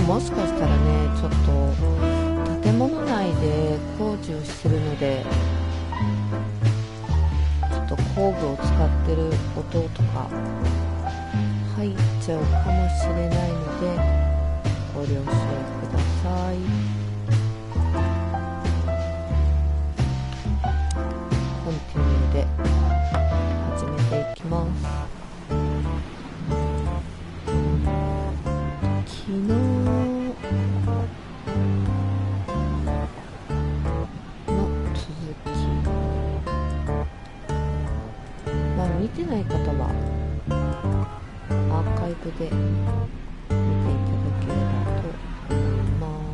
もしかしたらね、ちょっと建物内で工事をしてるので、ちょっと工具を使ってる音とか入っちゃうかもしれないのでご了承ください。コンティニューで始めていきます。昨日の続き、見てない方はアーカイブで見ていただければと思います。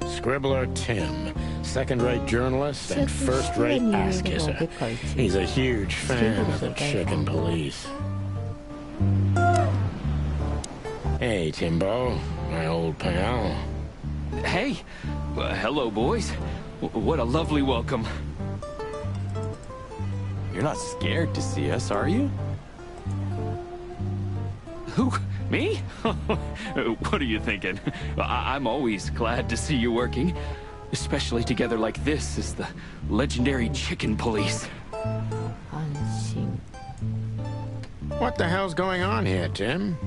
Scribbler Tim, second-rate journalist and first-rate ass-kisser. He's a huge fan of the chicken police. Hey, Timbo, my old pal. Hey, hello, boys. What a lovely welcome. You're not scared to see us, are you? Who? Me? What are you thinking? I'm always glad to see you working. Especially together like this as the legendary chicken police. What the hell's going on here, Tim?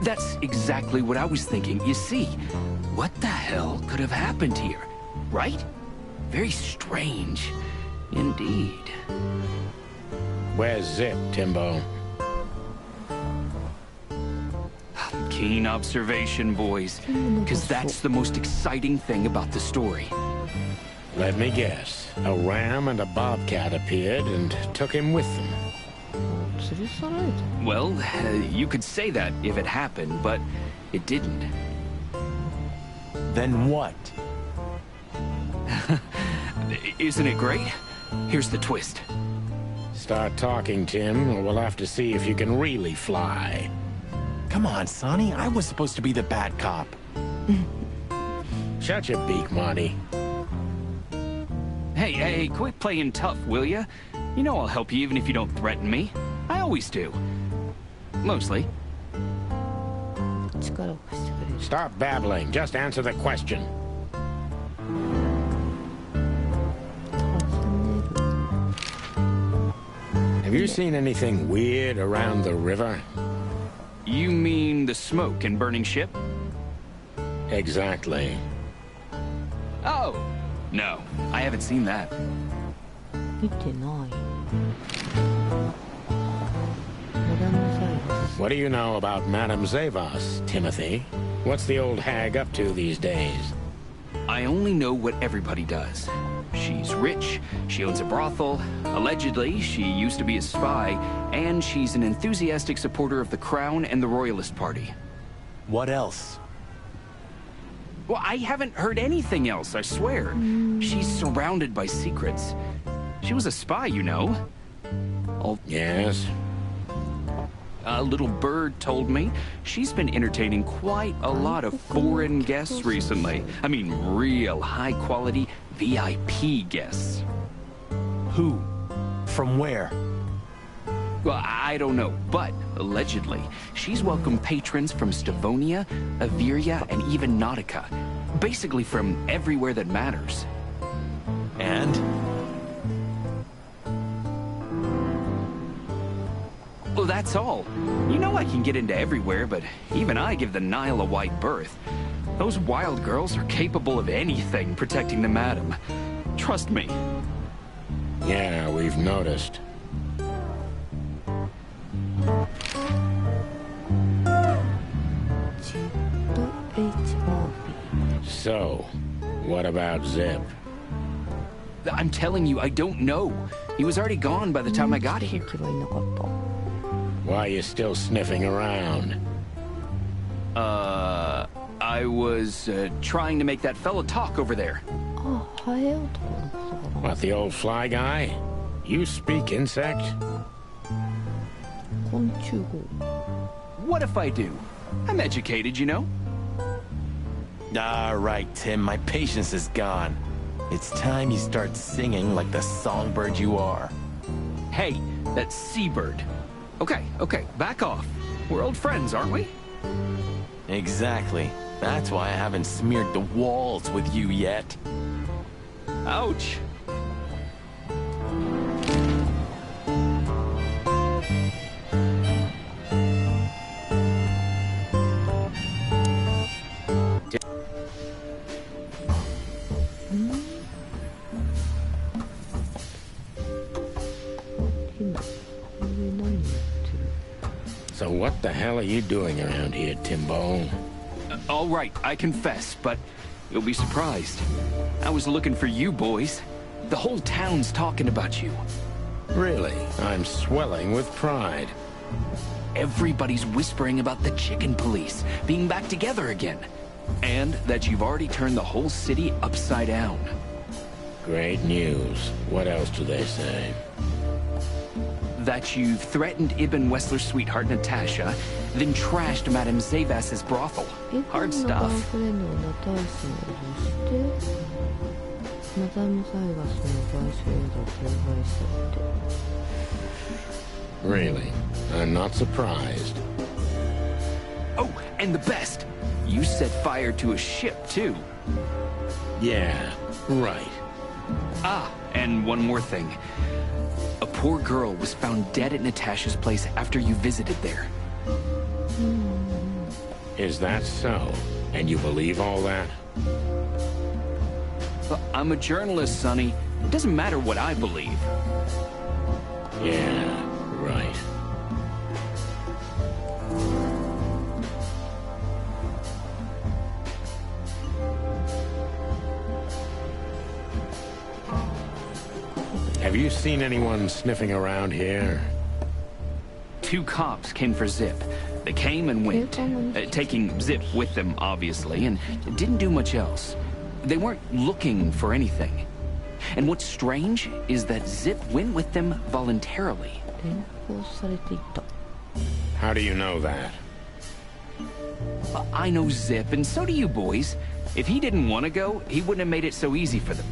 That's exactly what I was thinking. You see, what the hell could have happened here? Right? Very strange. Indeed. Where's Zip, Timbo? Keen observation, boys. Because that's the most exciting thing about the story. Let me guess. A ram and a bobcat appeared and took him with them. Well, you could say that if it happened, but it didn't. Then what? Isn't it great? Here's the twist. Start talking, Tim, or we'll have to see if you can really fly. Come on, Sonny. I was supposed to be the bad cop. Shut your beak, Monty. Hey, quit playing tough, will ya? You know I'll help you even if you don't threaten me. I always do. Mostly. Stop babbling. Just answer the question. Have you seen anything weird around the river? You mean the smoke and burning ship? Exactly. Oh, no. I haven't seen that. What do you know about Madame Zavas, Timothy? What's the old hag up to these days? I only know what everybody does. She's rich, she owns a brothel, allegedly she used to be a spy, and she's an enthusiastic supporter of the Crown and the Royalist Party. What else? Well, I haven't heard anything else, I swear. She's surrounded by secrets. She was a spy, you know. Yes? A little bird told me she's been entertaining quite a lot of foreign guests recently. I mean, real high-quality VIP guests. Who? From where? Well, I don't know, but allegedly, she's welcomed patrons from Stavonia, Averia, and even Nautica. Basically from everywhere that matters. And? Well, that's all. You know I can get into everywhere, but even I give the Nile a wide berth. Those wild girls are capable of anything protecting the madam. Trust me. Yeah, we've noticed. So, what about Zip? I'm telling you, I don't know. He was already gone by the time I got here. Why are you still sniffing around? I I was trying to make that fella talk over there. あ、ハエ男のことかな。 What, the old fly guy? You speak insect? 昆虫語。 What if I do? I'm educated, you know? All right, Tim, my patience is gone. It's time you start singing like the songbird you are. Hey, that's seabird. Okay, back off. We're old friends, aren't we? Exactly. That's why I haven't smeared the walls with you yet. Ouch. So what the hell are you doing around here, Timbo? All right, I confess, but you'll be surprised. I was looking for you boys. The whole town's talking about you. Really? I'm swelling with pride. Everybody's whispering about the chicken police being back together again. And that you've already turned the whole city upside down. Great news. What else do they say? That you've threatened Ibn Wessler's sweetheart Natasha, then trashed Madame Zavas's brothel. Hard stuff. Really? I'm not surprised. Oh, and the best! You set fire to a ship, too. Yeah, right. Ah, and one more thing. A poor girl was found dead at Natasha's place after you visited there. Is that so? And you believe all that? I'm a journalist, Sonny. It doesn't matter what I believe. Yeah, right. Have you seen anyone sniffing around here? 2 cops came for Zip. They came and went, taking Zip with them, obviously, and didn't do much else. They weren't looking for anything. And what's strange is that Zip went with them voluntarily. How do you know that? I know Zip, and so do you boys. If he didn't want to go, he wouldn't have made it so easy for them.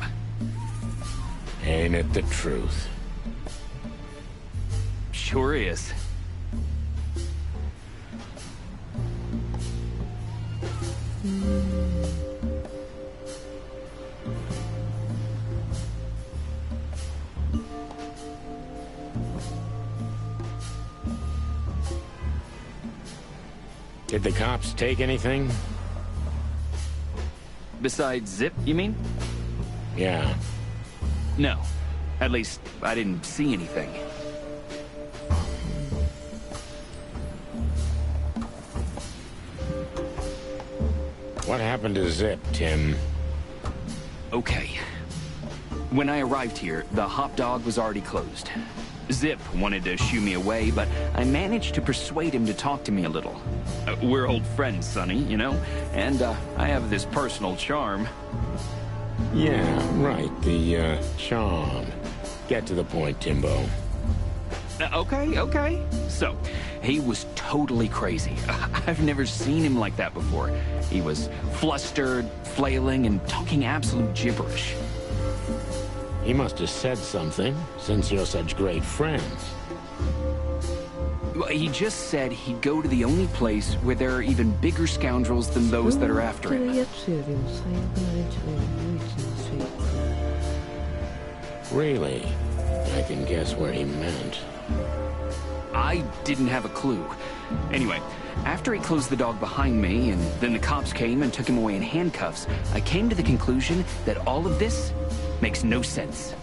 Ain't it the truth? Sure is. Did the cops take anything? Besides Zip, you mean? Yeah. No. At least, I didn't see anything. What happened to Zip, Tim? Okay. When I arrived here, the hot dog was already closed. Zip wanted to shoo me away, but I managed to persuade him to talk to me a little. We're old friends, Sonny, you know? And, I have this personal charm. Yeah, right, the, charm. Get to the point, Timbo. Okay. So, he was totally crazy. I've never seen him like that before. He was flustered, flailing, and talking absolute gibberish. He must have said something, since you're such great friends. He just said he'd go to the only place where there are even bigger scoundrels than those that are after him. Really? I can guess where he meant. I didn't have a clue. Anyway, after he closed the dog behind me, and then the cops came and took him away in handcuffs, I came to the conclusion that all of this makes no sense.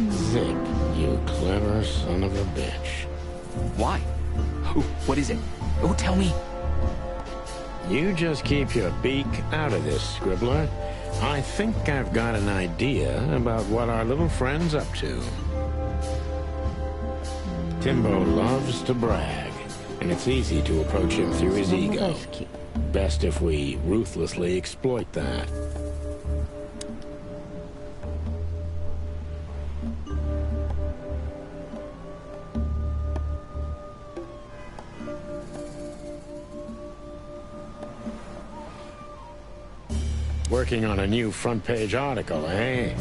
Zip, you clever son of a bitch. Why? What is it? Oh, tell me. You just keep your beak out of this, Scribbler. I think I've got an idea about what our little friend's up to. Timbo loves to brag, and it's easy to approach him through his ego. best if we ruthlessly exploit that. Working on a new front-page article, eh?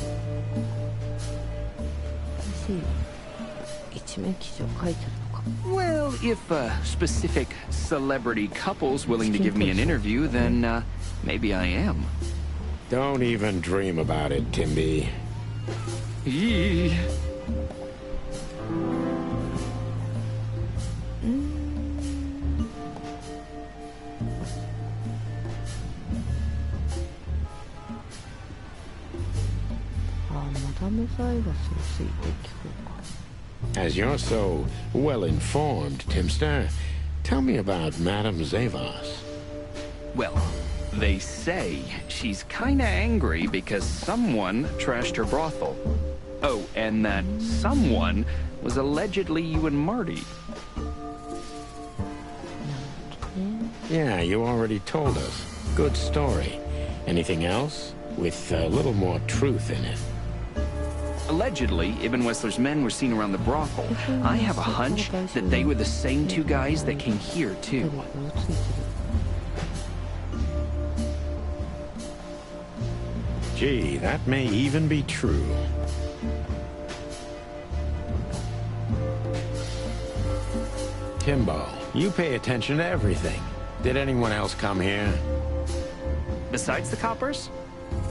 一面記事を書いてるのか。 Well, if specific celebrity couple's willing to give me an interview, then maybe I am. Don't even dream about it, Timby. Eee. マダムザイガスについて聞こうか。 As you're so well-informed, Timster, tell me about Madame Zavas. Well, they say she's kinda angry because someone trashed her brothel. Oh, and that someone was allegedly you and Marty. Yeah, you already told us. Good story. Anything else? With a little more truth in it. Allegedly, Ibn Wessler's men were seen around the brothel. I have a hunch that they were the same two guys that came here, too. Gee, that may even be true. Timbo, you pay attention to everything. Did anyone else come here? Besides the coppers?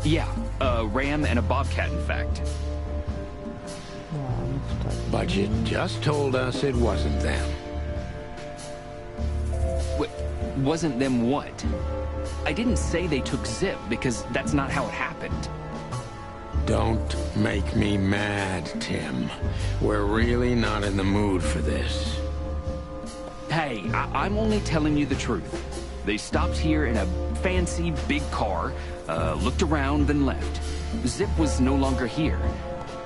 Yeah, a ram and a bobcat, in fact. But you just told us it wasn't them. Wasn't them what? I didn't say they took Zip, because that's not how it happened. Don't make me mad, Tim. We're really not in the mood for this. Hey, I'm only telling you the truth. They stopped here in a fancy big car, looked around, then left. Zip was no longer here.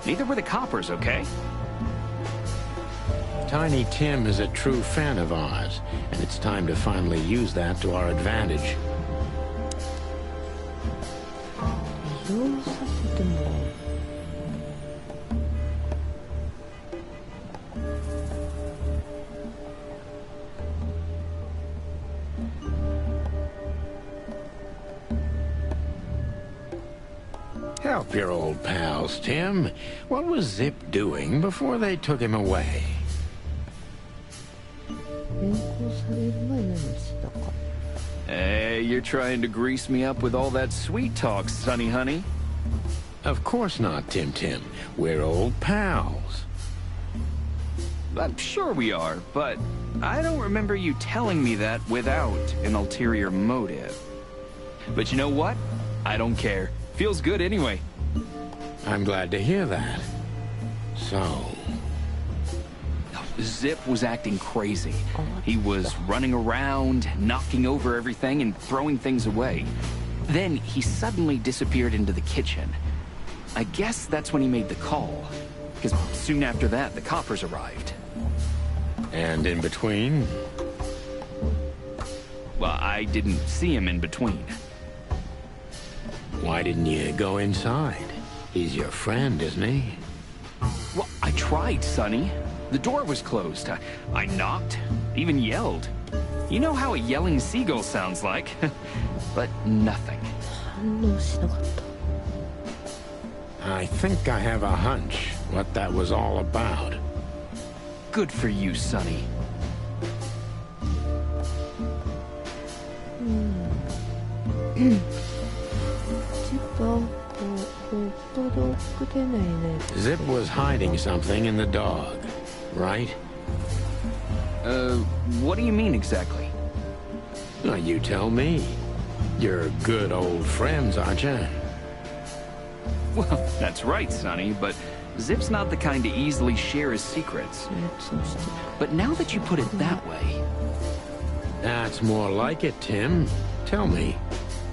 Neither were the coppers, okay? Tiny Tim is a true fan of ours, and it's time to finally use that to our advantage. Help your old pals, Tim. What was Zip doing before they took him away? Hey, you're trying to grease me up with all that sweet talk, Sonny honey. Of course not, Tim. We're old pals. I'm sure we are, but I don't remember you telling me that without an ulterior motive. But you know what? I don't care. Feels good anyway. I'm glad to hear that. So... Zip was acting crazy. He was running around, knocking over everything and throwing things away. Then he suddenly disappeared into the kitchen. I guess that's when he made the call, because soon after that, the coppers arrived. And in between? Well, I didn't see him in between. Why didn't you go inside? He's your friend, isn't he? Well, I tried, Sonny. The door was closed. I knocked, even yelled. You know how a yelling seagull sounds like. But nothing. I think I have a hunch what that was all about. Good for you, Sonny. Zip was hiding something in the dog, right? What do you mean exactly? Well, you tell me. You're good old friends, aren't you? Well, that's right, Sonny, but Zip's not the kind to easily share his secrets. But now that you put it that way... That's more like it, Tim. Tell me,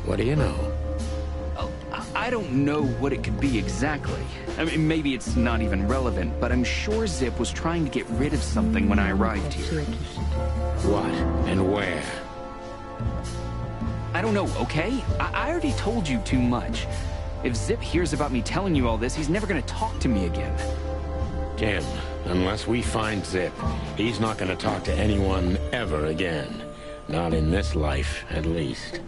what do you know? I don't know what it could be exactly. I mean, maybe it's not even relevant, but I'm sure Zip was trying to get rid of something when I arrived here. What and where? don't know, okay? I already told you too much. If Zip hears about me telling you all this, he's never gonna talk to me again. Tim, unless we find Zip, he's not gonna talk to anyone ever again. Not in this life, at least.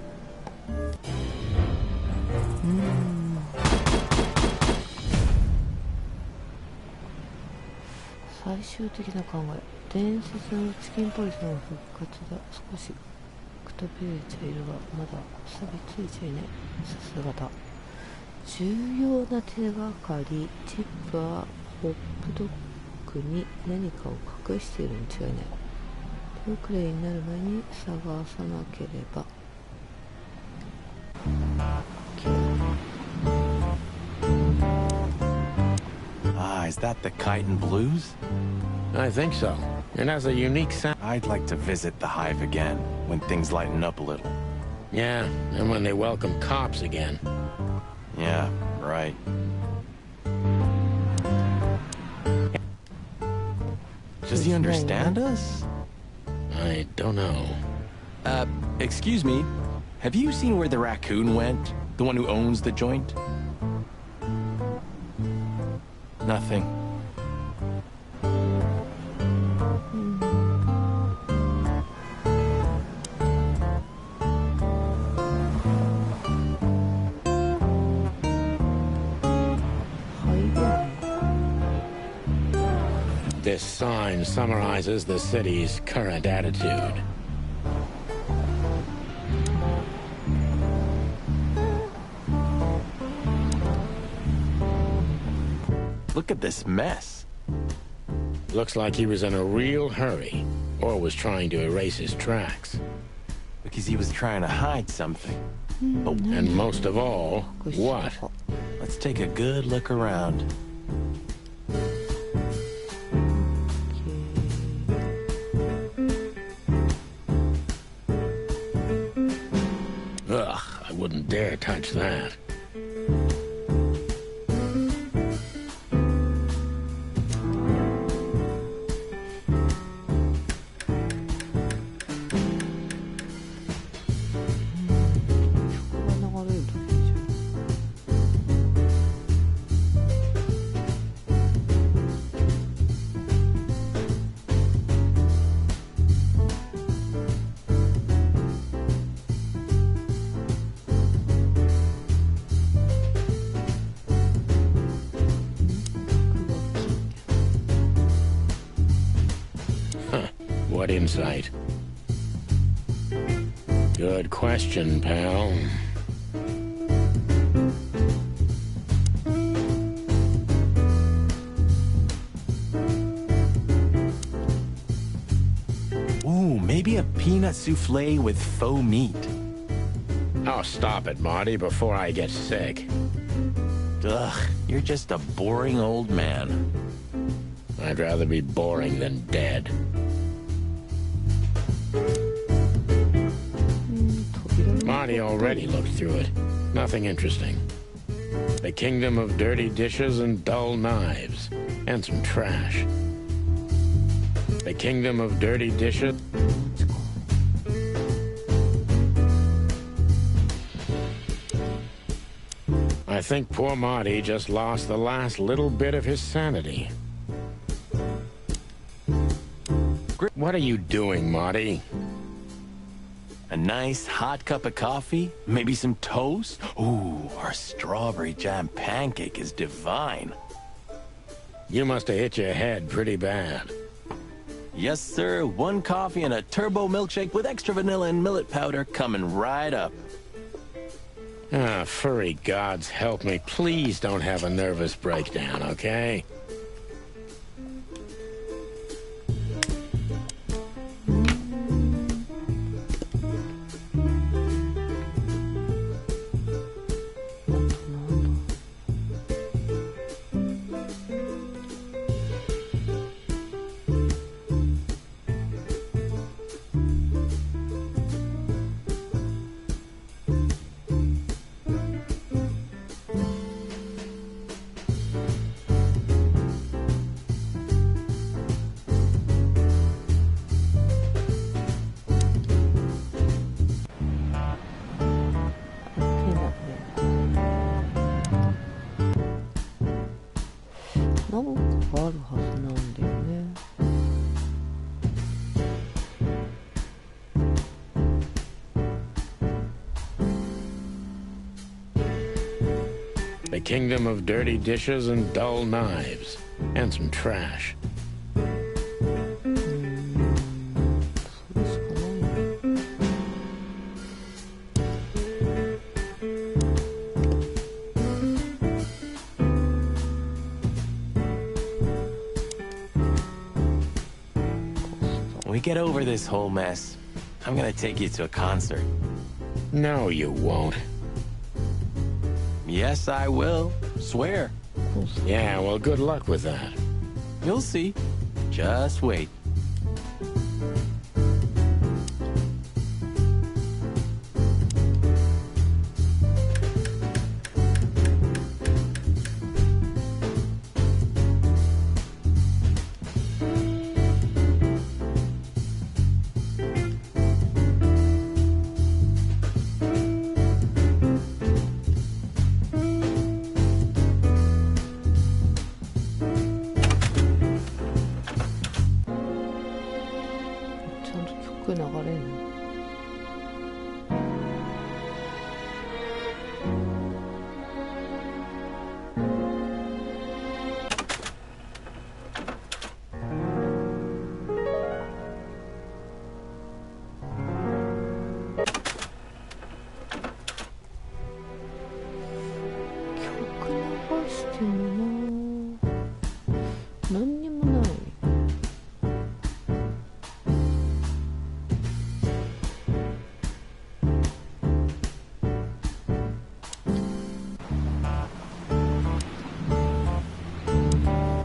最終的な考え。伝説のチキンポリスの復活だ。少しくたびれちゃいるが、まだ錆びついちゃいない。さすがだ。重要な手がかり。チップはホップドッグに何かを隠しているに違いない。手遅れになる前に探さなければ。Is that the Kite and Blues? I think so. It has a unique sound. I'd like to visit the Hive again, when things lighten up a little. Yeah, and when they welcome cops again. Yeah, right. Does he understand us? I don't know. Excuse me. Have you seen where the raccoon went? The one who owns the joint? Nothing. This sign summarizes the city's current attitude. Look at this mess. Looks like he was in a real hurry, or was trying to erase his tracks. Because he was trying to hide something. Oh, And most of all, what? let's take a good look around. Ugh, I wouldn't dare touch that. What insight? Good question, pal. Ooh, maybe a peanut souffle with faux meat. Oh, stop it, Marty, before I get sick. Ugh, you're just a boring old man. I'd rather be boring than dead. Marty already looked through it. Nothing interesting. The kingdom of dirty dishes and dull knives. And some trash. The kingdom of dirty dishes. I think poor Marty just lost the last little bit of his sanity. What are you doing, Marty? A nice hot cup of coffee, maybe some toast. Ooh, our strawberry jam pancake is divine. You must have hit your head pretty bad. Yes, sir. One coffee and a turbo milkshake with extra vanilla and millet powder coming right up. Ah, furry gods help me. Please don't have a nervous breakdown, okay? なんかあるはずなんだよね。The kingdom of dirty dishes and dull knives, and some trash. それしかないの。When we get over this whole mess, I'm gonna take you to a concert. No, you won't. Yes, I will. Swear. Yeah, well, good luck with that. You'll see. Just wait.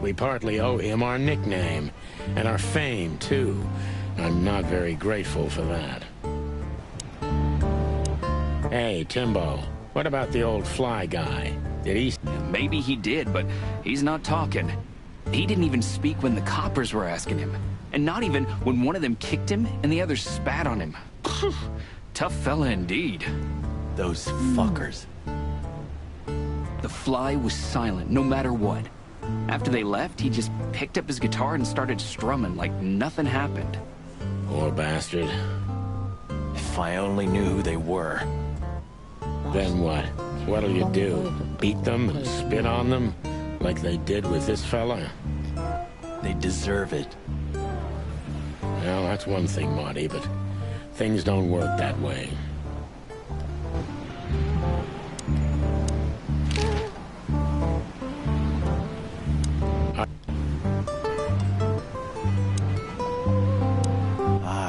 We partly owe him our nickname, and our fame, too. I'm not very grateful for that. Hey, Timbo, what about the old fly guy? Did he... Maybe he did, but he's not talking. He didn't even speak when the coppers were asking him. And not even when one of them kicked him and the other spat on him. Tough fella indeed. Those fuckers. The fly was silent, no matter what. After they left, he just picked up his guitar and started strumming like nothing happened. Poor bastard. If I only knew who they were. Then what? What'll you do? Beat them and spit on them? Like they did with this fella? They deserve it. Well, that's one thing, Marty, but things don't work that way.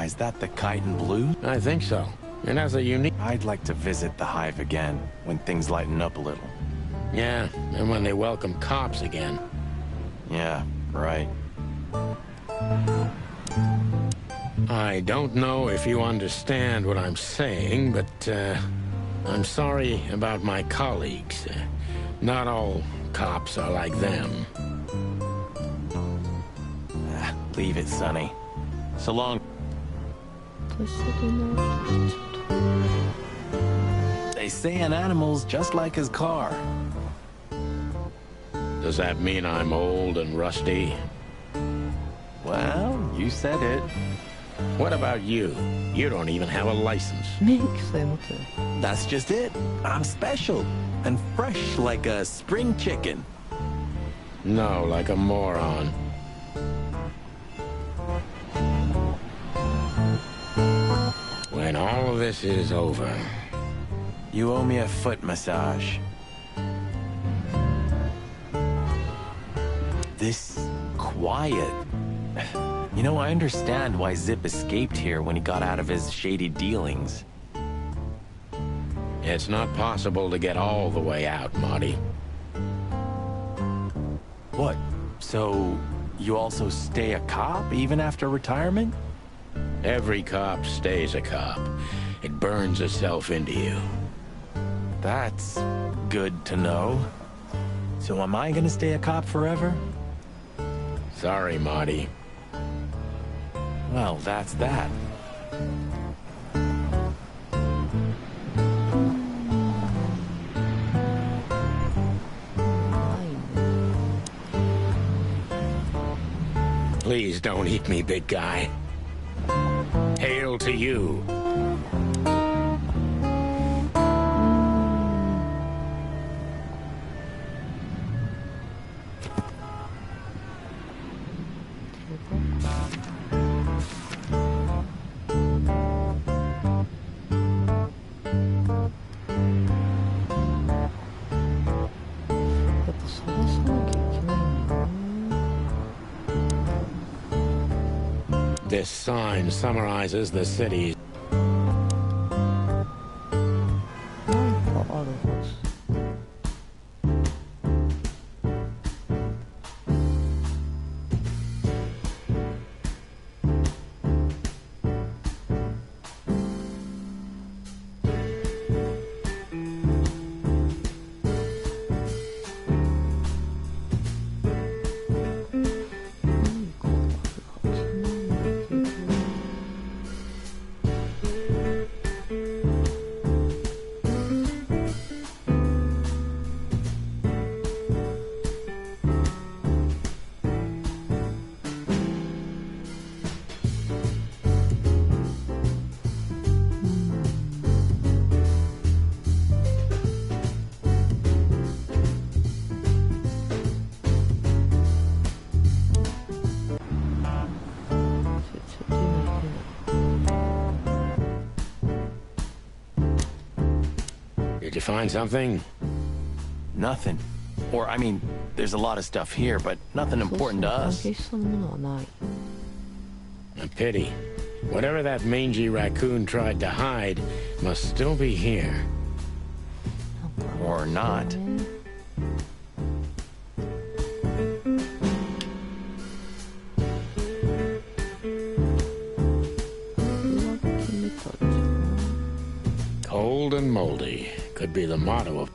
Is that the Kite and Blue? I think so. It has a unique... I'd like to visit the Hive again, when things lighten up a little. Yeah, and when they welcome cops again. Yeah, right. I don't know if you understand what I'm saying, but, I'm sorry about my colleagues. Not all cops are like them. Leave it, Sonny. So long. They say an animal's just like his car. Does that mean I'm old and rusty? Well, you said it. What about you? You don't even have a license. That's just it. I'm special and fresh like a spring chicken. No, like a moron. When all of this is over... You owe me a foot massage. This quiet. You know, I understand why Zip escaped here when he got out of his shady dealings. It's not possible to get all the way out, Marty. What? So, you also stay a cop even after retirement? Every cop stays a cop. It burns itself into you. That's good to know. So am I gonna stay a cop forever? Sorry, Marty. Well, that's that. Please don't eat me, big guy. Hail to you. This sign summarizes the city. Did you find something? Nothing. Or, I mean, there's a lot of stuff here, but nothing important to us. A pity. Whatever that mangy raccoon tried to hide must still be here. Or not. Cold and moldy could be the motto of...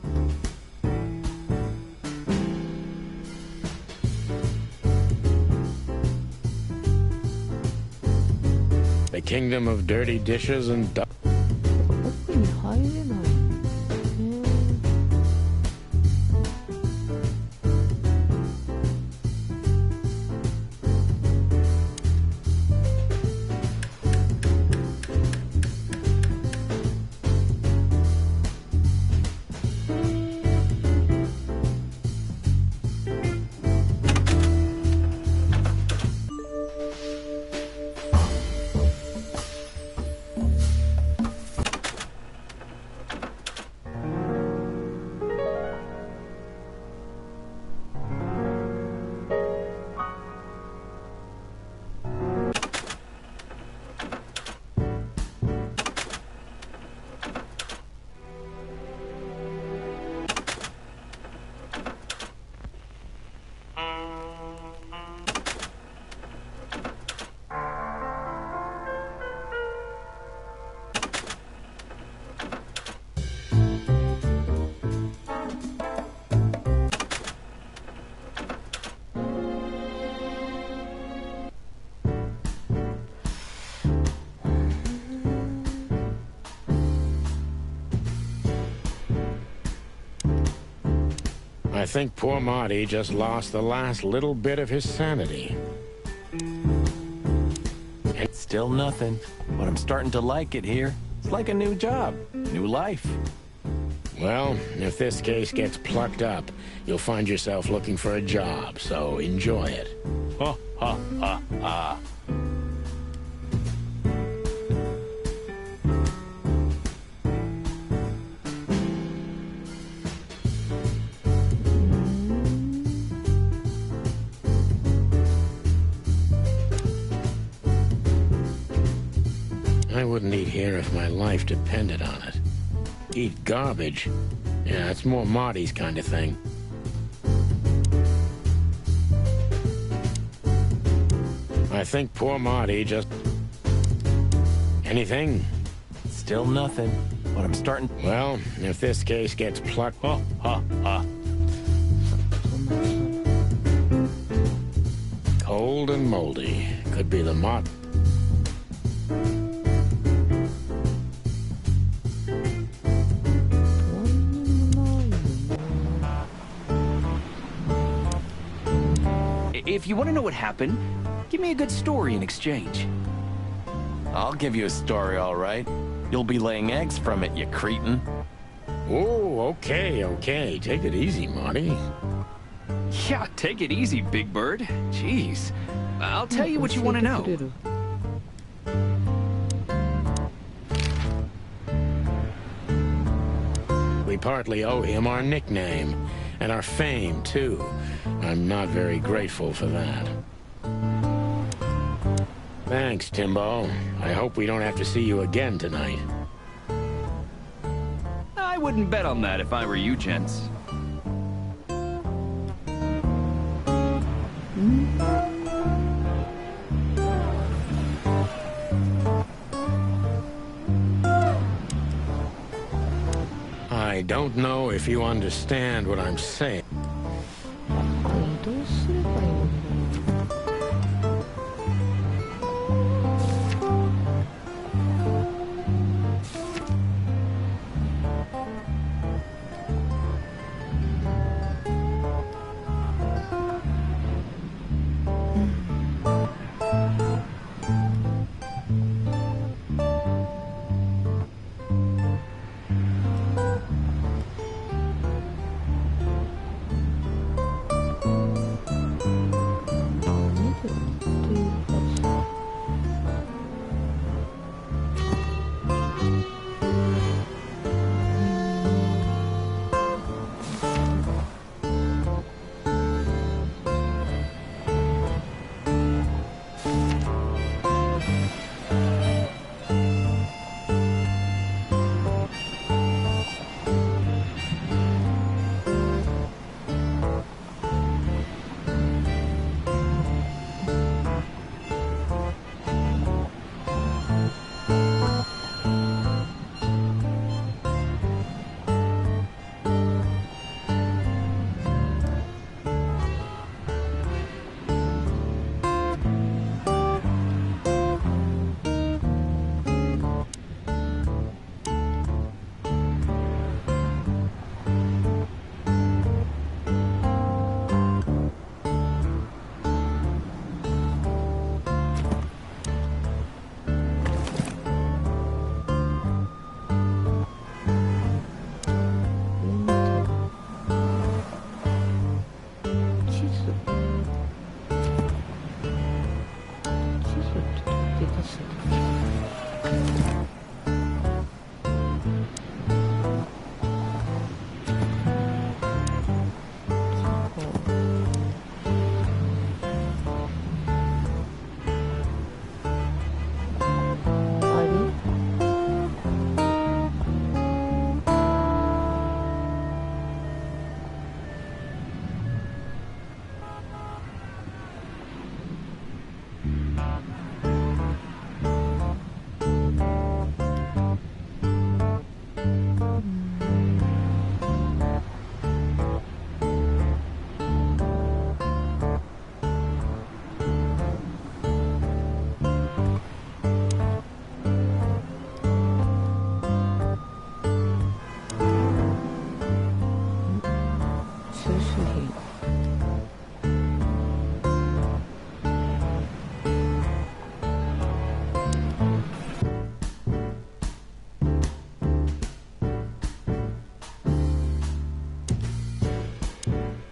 The kingdom of dirty dishes and... I think poor Marty just lost the last little bit of his sanity. It's still nothing, but I'm starting to like it here. It's like a new job, new life. Well, if this case gets plucked up, you'll find yourself looking for a job, so enjoy it. Ha, ha, ha, ha. I wouldn't eat here if my life depended on it. Eat garbage? Yeah, it's more Marty's kind of thing. I think poor Marty just... Anything? Still nothing, but I'm starting... Well, if this case gets plucked... Ha, ha, ha. Cold and moldy could be the motto. If you want to know what happened, give me a good story in exchange. I'll give you a story, all right. You'll be laying eggs from it, you cretin. Oh, okay, okay. Take it easy, Marty. Yeah, take it easy, Big Bird. Jeez. I'll tell you what you want to know. We partly owe him our nickname, and our fame, too. I'm not very grateful for that. Thanks, Timbo. I hope we don't have to see you again tonight. I wouldn't bet on that if I were you, gents. I don't know if you understand what I'm saying. 移動すればいいのかな。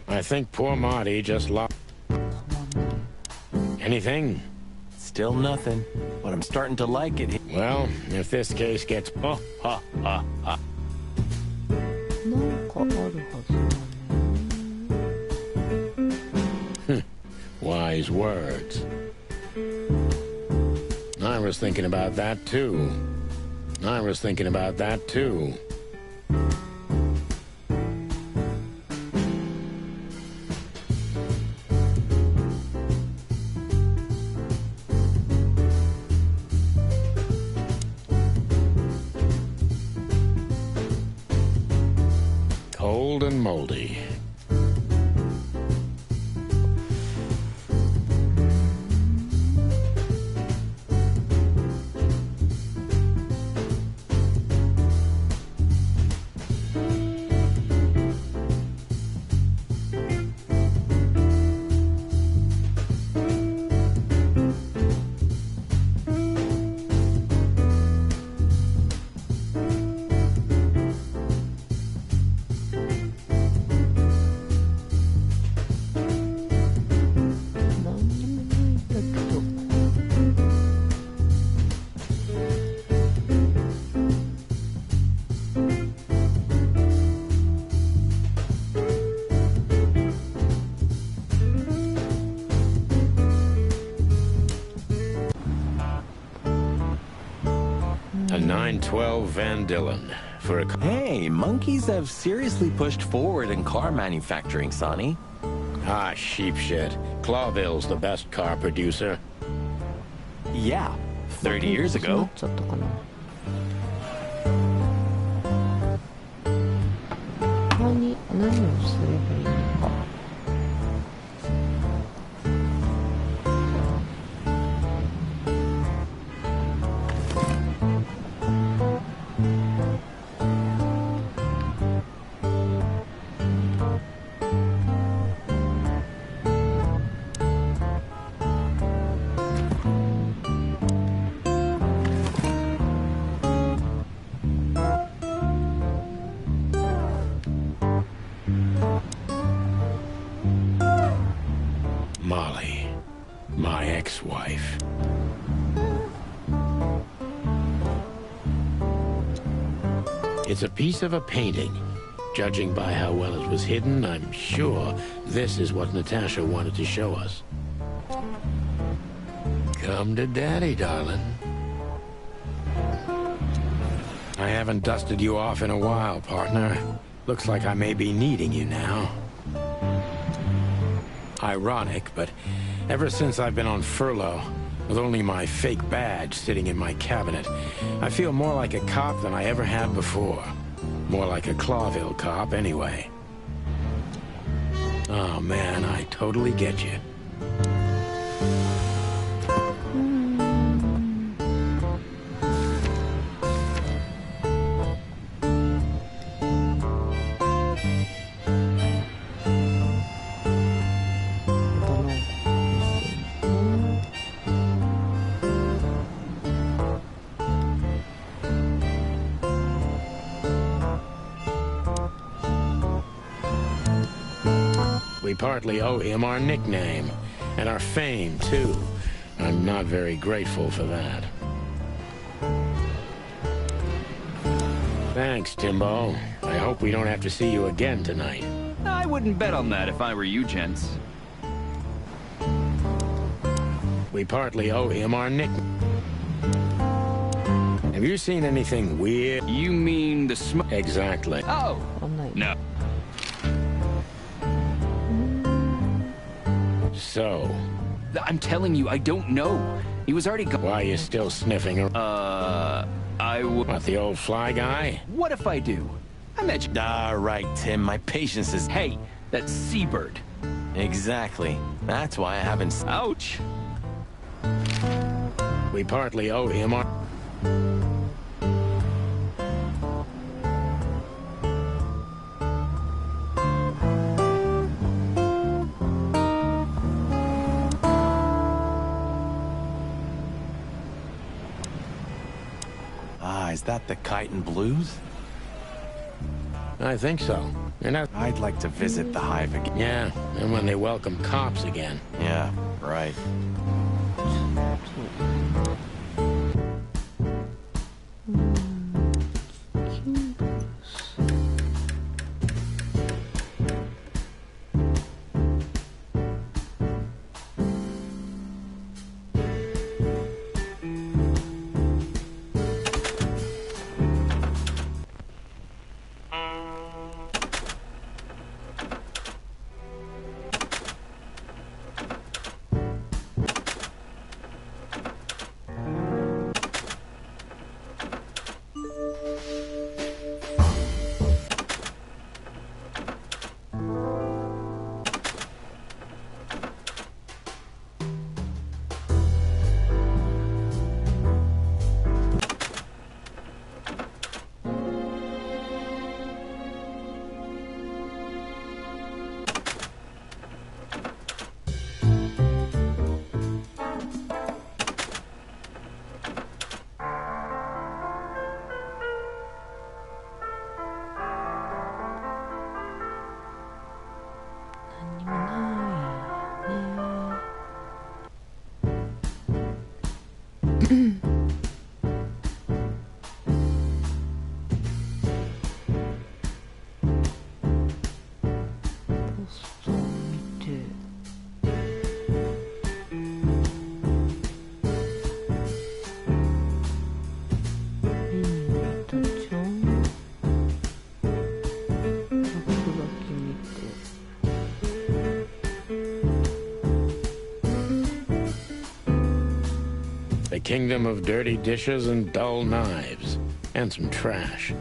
I think poor Marty just lost. Anything? Still nothing, but I'm starting to like it. Well, if this case gets... Oh, ha, ha, ha. なんかあるはずだね。 Wise words. I was thinking about that, too. I was thinking about that, too. Cold and moldy. 12 Van Dillon for a... Hey, monkeys have seriously pushed forward in car manufacturing, Sonny. Ah, sheep shit. Clawville's the best car producer. Yeah, 30 years な ago. っちゃったかな。何をすればいいのか。Molly, my ex-wife. It's a piece of a painting. Judging by how well it was hidden, I'm sure this is what Natasha wanted to show us. Come to Daddy, darling. I haven't dusted you off in a while, partner. Looks like I may be needing you now. Ironic, but ever since I've been on furlough, with only my fake badge sitting in my cabinet, I feel more like a cop than I ever had before. More like a Clawville cop, anyway. Oh, man, I totally get you. We partly owe him our nickname, and our fame, too. I'm not very grateful for that. Thanks, Timbo. I hope we don't have to see you again tonight. I wouldn't bet on that if I were you, gents. We partly owe him our nickname. Have you seen anything weird? You mean the smoke? Exactly. Oh, わかんない。 no. So, I'm telling you, I don't know. He was already gone. why are you still sniffing around? I would... What, the old fly guy? What if I do? I met you. All right, Tim, my patience is... Hey, that seabird. Exactly. That's why I haven't... Ouch. We partly owe him our... Ah, is that the Kite and Blues? I think so. And I'd like to visit the Hive again. yeah, and when they welcome cops again. Yeah, right. kingdom of dirty dishes and dull knives, and some trash.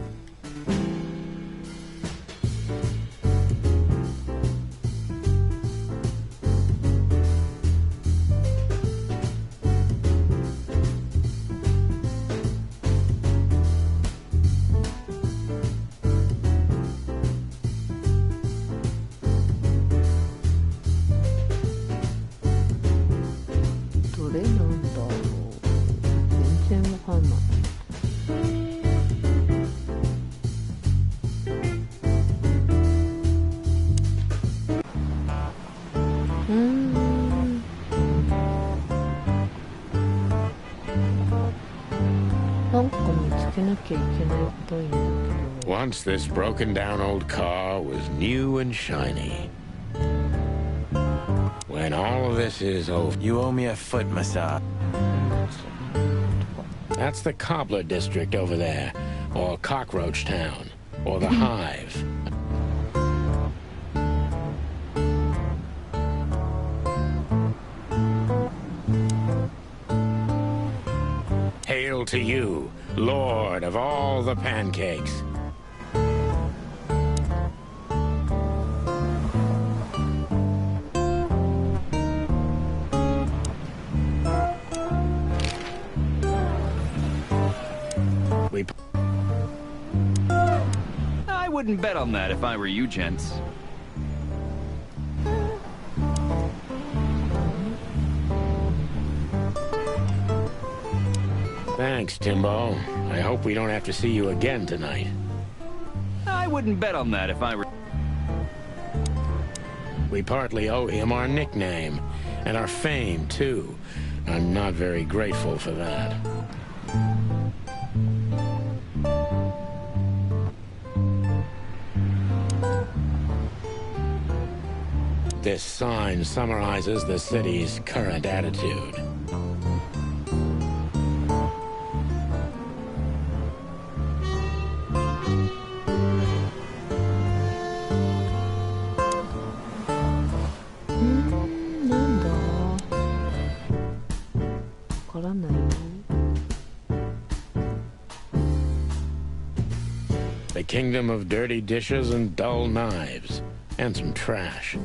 Once this broken down old car was new and shiny. When all of this is over... You owe me a foot massage. That's the Cobbler District over there, or Cockroach Town, or the Hive. Hail to you, Lord of all the pancakes. I wouldn't bet on that if I were you, gents. Thanks, Timbo. I hope we don't have to see you again tonight. I wouldn't bet on that if I were... We partly owe him our nickname, and our fame, too. I'm not very grateful for that. This sign summarizes the city's current attitude. The kingdom of dirty dishes and dull knives, and some trash.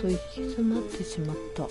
と行き詰まってしまった。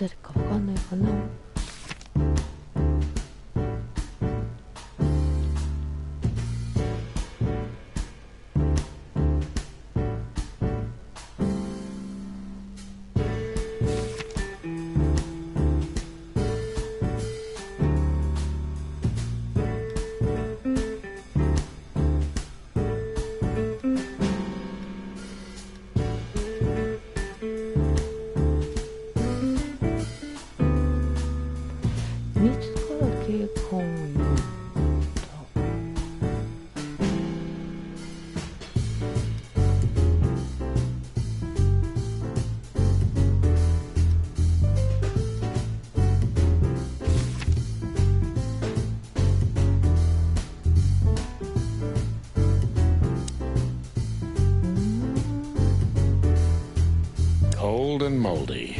誰かわかんないかな。Old and moldy.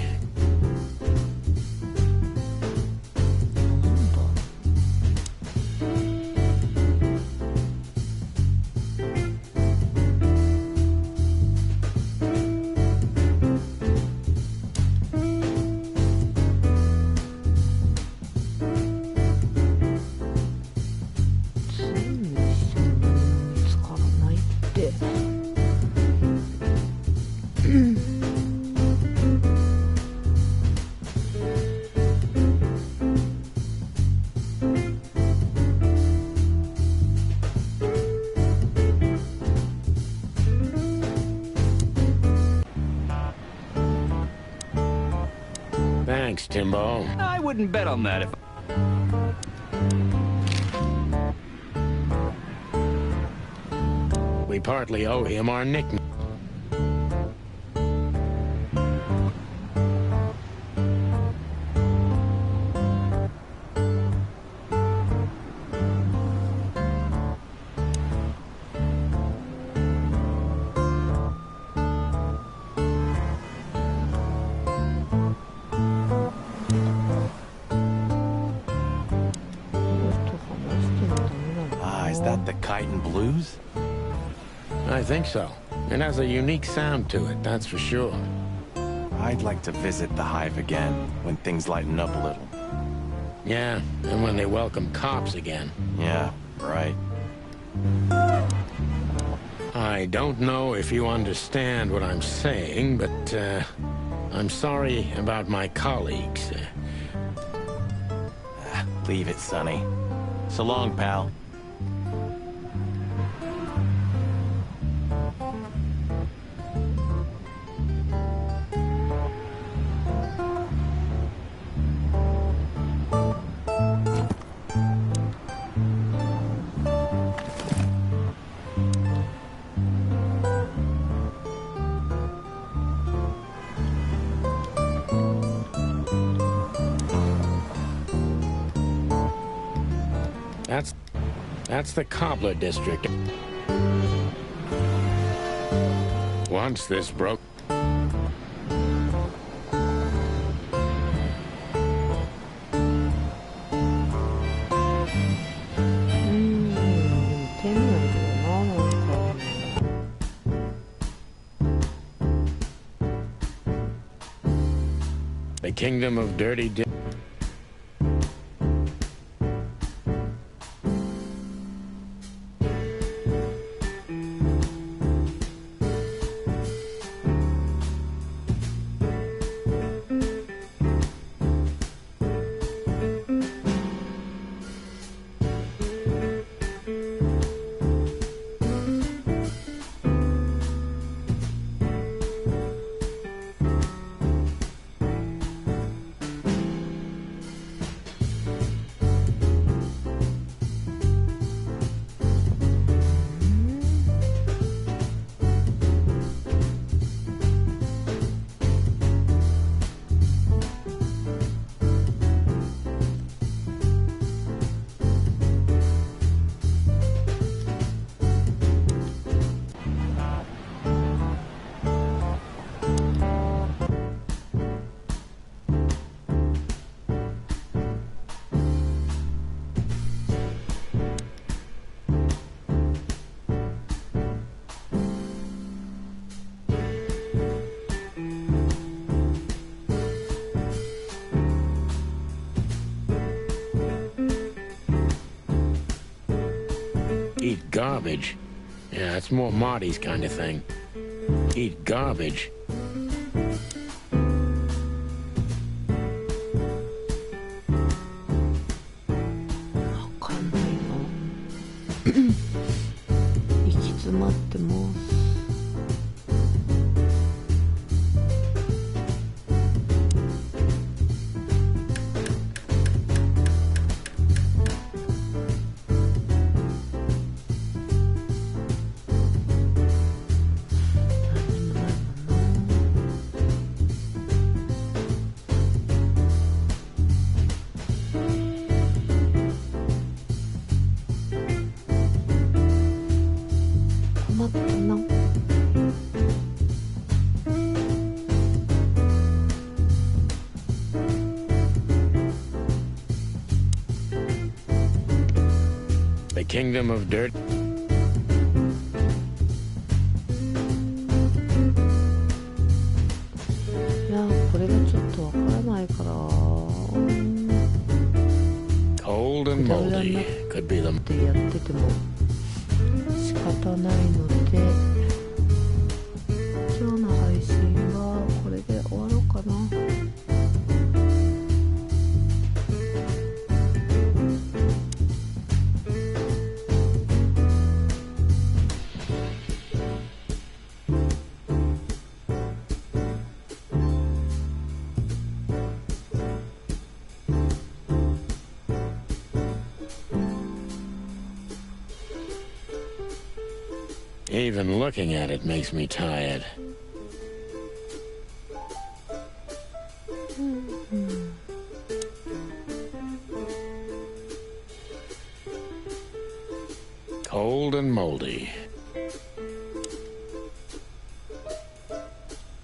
Thanks, Timbo. I wouldn't bet on that if... We partly owe him our nickname. Is that the Kite and Blues? I think so. It has a unique sound to it, that's for sure. I'd like to visit the Hive again when things lighten up a little. Yeah, and when they welcome cops again. Yeah, right. I don't know if you understand what I'm saying, but I'm sorry about my colleagues. Leave it, Sonny. So long, pal. That's the Cobbler District. Once this broke... The Kingdom of Dirty Dishes. garbage. Yeah, it's more Marty's kind of thing. Eat garbage. わかんないな。行き詰まってます。The kingdom of dirt. いやこれがちょっとわからないから。Cold and moldy could be the. ってやってても仕方ないので、今日の配信はこれで終わろうかな。Even looking at it makes me tired. Cold and moldy.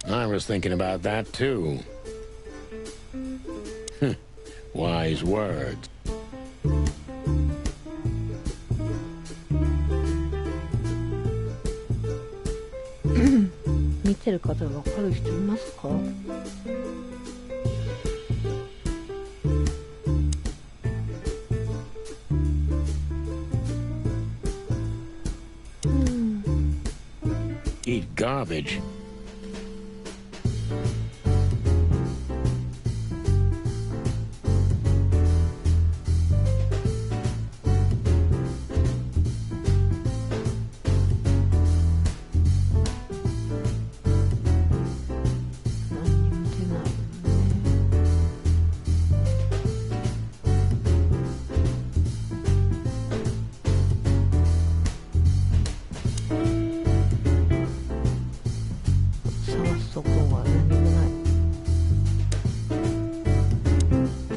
I was thinking about that too. Wise words. 見てる方でわかる人いますか？Eat garbage.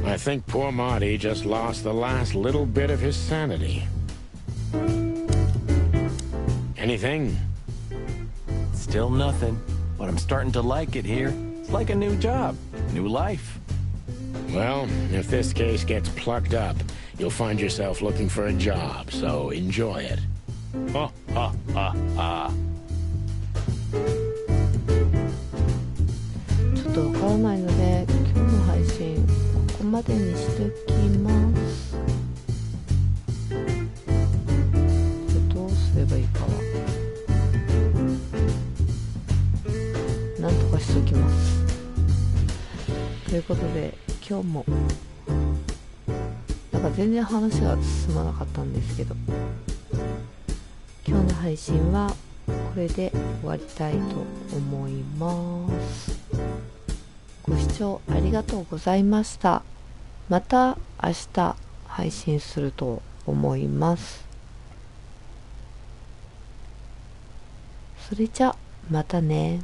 I think poor Marty just lost the last little bit of his sanity. Anything? Still nothing, but I'm starting to like it here. It's like a new job, new life. Well, if this case gets plucked up, you'll find yourself looking for a job, so enjoy it. Ha ha ha ha. ちょっとわからないので今日の配信ここまでにしておきます。どうすればいいかはなんとかしておきます。ということで今日もなんか全然話が進まなかったんですけど、今日の配信はこれで終わりたいと思います。ご視聴ありがとうございました。また明日配信すると思います。それじゃまたね。